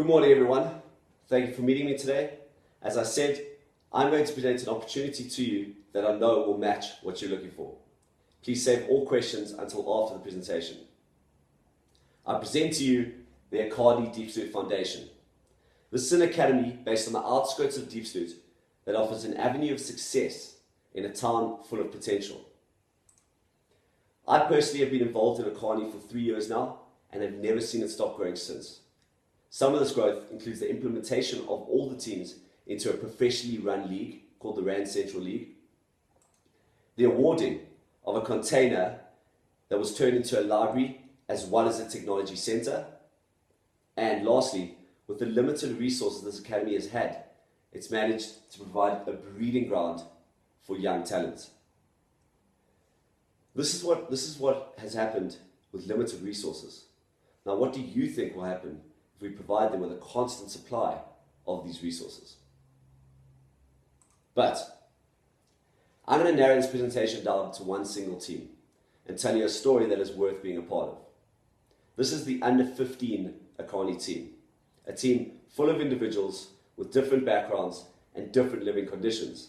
Good morning, everyone. Thank you for meeting me today. As I said, I'm going to present an opportunity to you that I know will match what you're looking for. Please save all questions until after the presentation. I present to you the Akani Diepsloot Foundation. This is an academy based on the outskirts of Diepsloot that offers an avenue of success in a town full of potential. I personally have been involved in Akani for 3 years now and have never seen it stop growing since. Some of this growth includes the implementation of all the teams into a professionally run league called the Rand Central League, the awarding of a container that was turned into a library as well as a technology center, and lastly, with the limited resources this academy has had, it's managed to provide a breeding ground for young talent. This is what has happened with limited resources. Now, what do you think will happen if we provide them with a constant supply of these resources? But I'm going to narrow this presentation down to one single team and tell you a story that is worth being a part of. This is the under 15 Akani team, a team full of individuals with different backgrounds and different living conditions,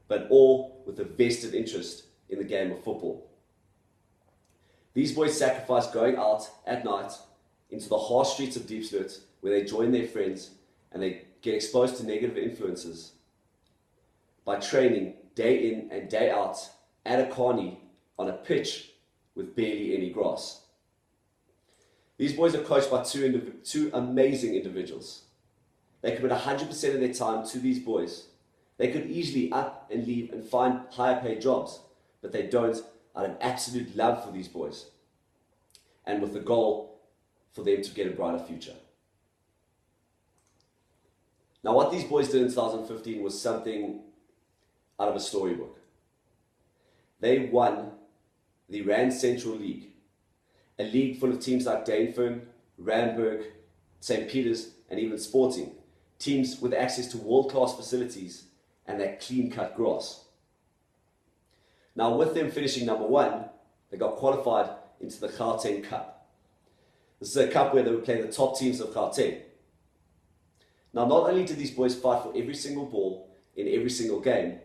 but all with a vested interest in the game of football. These boys sacrifice going out at night into the harsh streets of Diepsloot, where they join their friends and they get exposed to negative influences by training day in and day out at Akani on a pitch with barely any grass. These boys are coached by two amazing individuals. They commit 100% of their time to these boys. They could easily up and leave and find higher paid jobs, but they don't, out of absolute love for these boys and with the goal for them to get a brighter future. Now, what these boys did in 2015 was something out of a storybook. They won the Rand Central League, a league full of teams like Dainfern, Randburg, St. Peter's, and even Sporting, teams with access to world-class facilities and that clean-cut grass. Now, with them finishing number one, they got qualified into the Gauteng Cup. This is a cup where they would play the top teams of Gauteng. Now, not only did these boys fight for every single ball in every single game,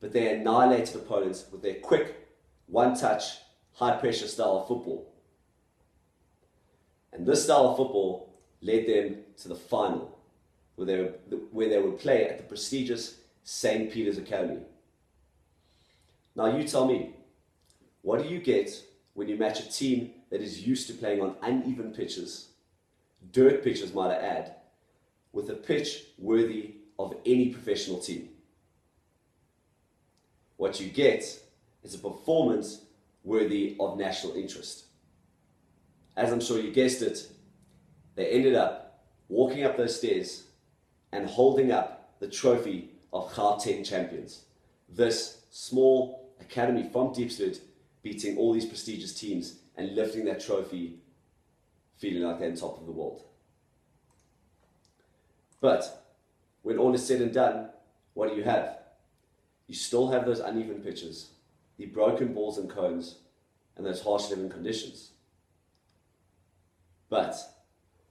but they annihilated opponents with their quick, one-touch, high-pressure style of football. And this style of football led them to the final, where they would play at the prestigious St. Peter's Academy. Now, you tell me, what do you get when you match a team that is used to playing on uneven pitches, dirt pitches might I add, with a pitch worthy of any professional team? What you get is a performance worthy of national interest. As I'm sure you guessed it, they ended up walking up those stairs and holding up the trophy of Gauteng champions. This small academy from Diepsloot beating all these prestigious teams and lifting that trophy, feeling like they're on top of the world. But when all is said and done, what do you have? You still have those uneven pitches, the broken balls and cones, and those harsh living conditions. But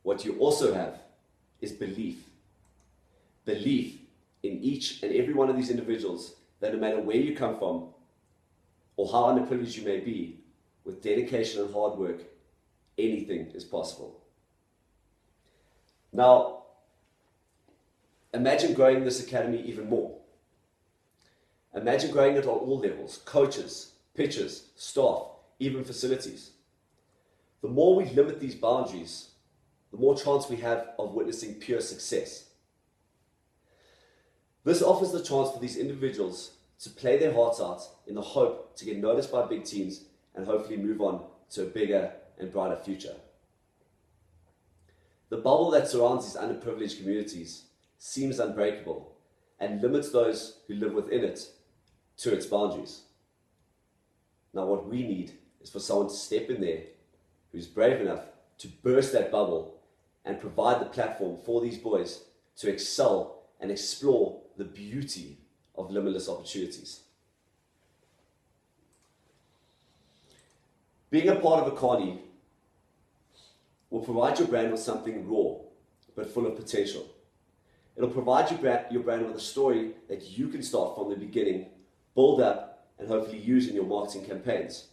what you also have is belief. Belief in each and every one of these individuals that no matter where you come from or how underprivileged you may be, with dedication and hard work, anything is possible. Now, imagine growing this academy even more. Imagine growing it on all levels, coaches, pitches, staff, even facilities. The more we limit these boundaries, the more chance we have of witnessing pure success. This offers the chance for these individuals to play their hearts out in the hope to get noticed by big teams and hopefully move on to a bigger and brighter future. The bubble that surrounds these underprivileged communities seems unbreakable and limits those who live within it to its boundaries. Now, what we need is for someone to step in there who's brave enough to burst that bubble and provide the platform for these boys to excel and explore the beauty of limitless opportunities. Being a part of Akani will provide your brand with something raw, but full of potential. It'll provide your brand with a story that you can start from the beginning, build up, and hopefully use in your marketing campaigns.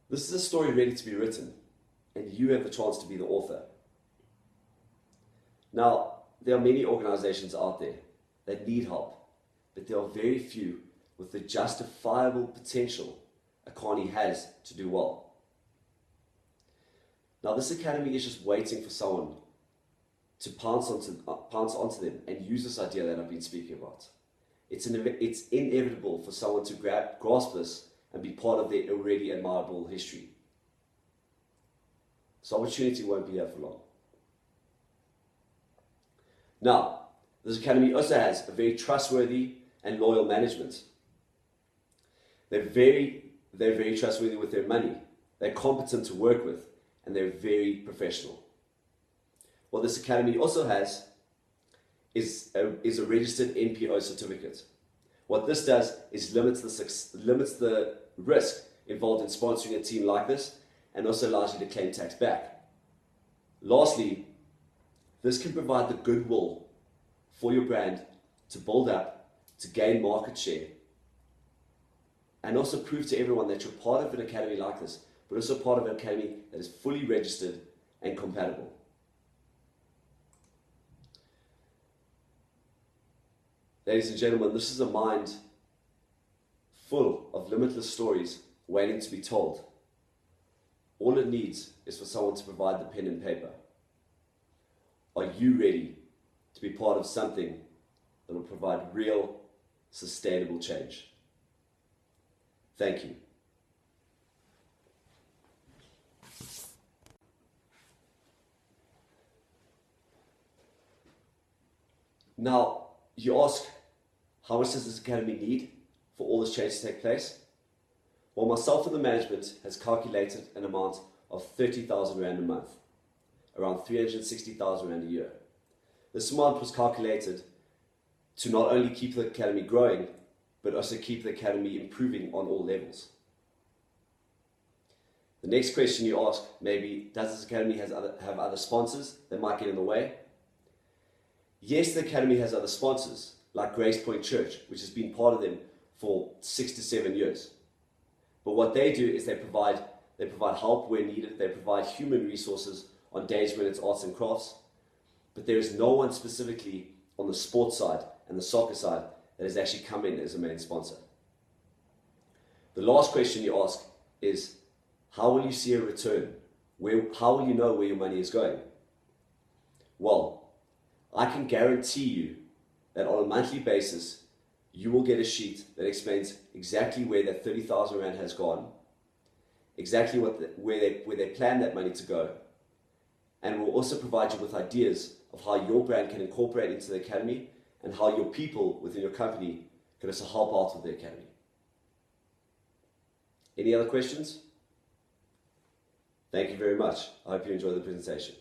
This is a story ready to be written, and you have the chance to be the author. Now, there are many organizations out there that need help, but there are very few with the justifiable potential Akani has to do well. Now, this academy is just waiting for someone to pounce onto them and use this idea that I've been speaking about. It's inevitable for someone to grasp this and be part of their already admirable history. This opportunity won't be here for long. Now, this academy also has a very trustworthy and loyal management. They're very trustworthy with their money. They're competent to work with, and they're very professional. What this academy also has is a registered NPO certificate. What this does is limits the risk involved in sponsoring a team like this, and also allows you to claim tax back. Lastly, this can provide the goodwill for your brand to build up, to gain market share, and also prove to everyone that you're part of an academy like this, but also part of an academy that is fully registered and compatible. Ladies and gentlemen, this is a mind full of limitless stories waiting to be told. All it needs is for someone to provide the pen and paper. Are you ready to be part of something that will provide real, sustainable change? Thank you. Now, you ask, how much does this academy need for all this change to take place? Well, myself and the management has calculated an amount of 30,000 Rand a month, around 360,000 Rand a year. This amount was calculated to not only keep the academy growing, but also keep the academy improving on all levels. The next question you ask, maybe, does this academy have other sponsors that might get in the way? Yes, the academy has other sponsors, like Grace Point Church, which has been part of them for 6 to 7 years. But what they do is they provide help where needed. They provide human resources on days when it's arts and crafts. But there is no one specifically on the sports side and the soccer side that has actually come in as a main sponsor. The last question you ask is, how will you see a return? How will you know where your money is going? Well, I can guarantee you that on a monthly basis, you will get a sheet that explains exactly where that 30,000 Rand has gone, exactly where they plan that money to go, and will also provide you with ideas of how your brand can incorporate into the academy and how your people within your company can also help out with the academy. Any other questions? Thank you very much. I hope you enjoyed the presentation.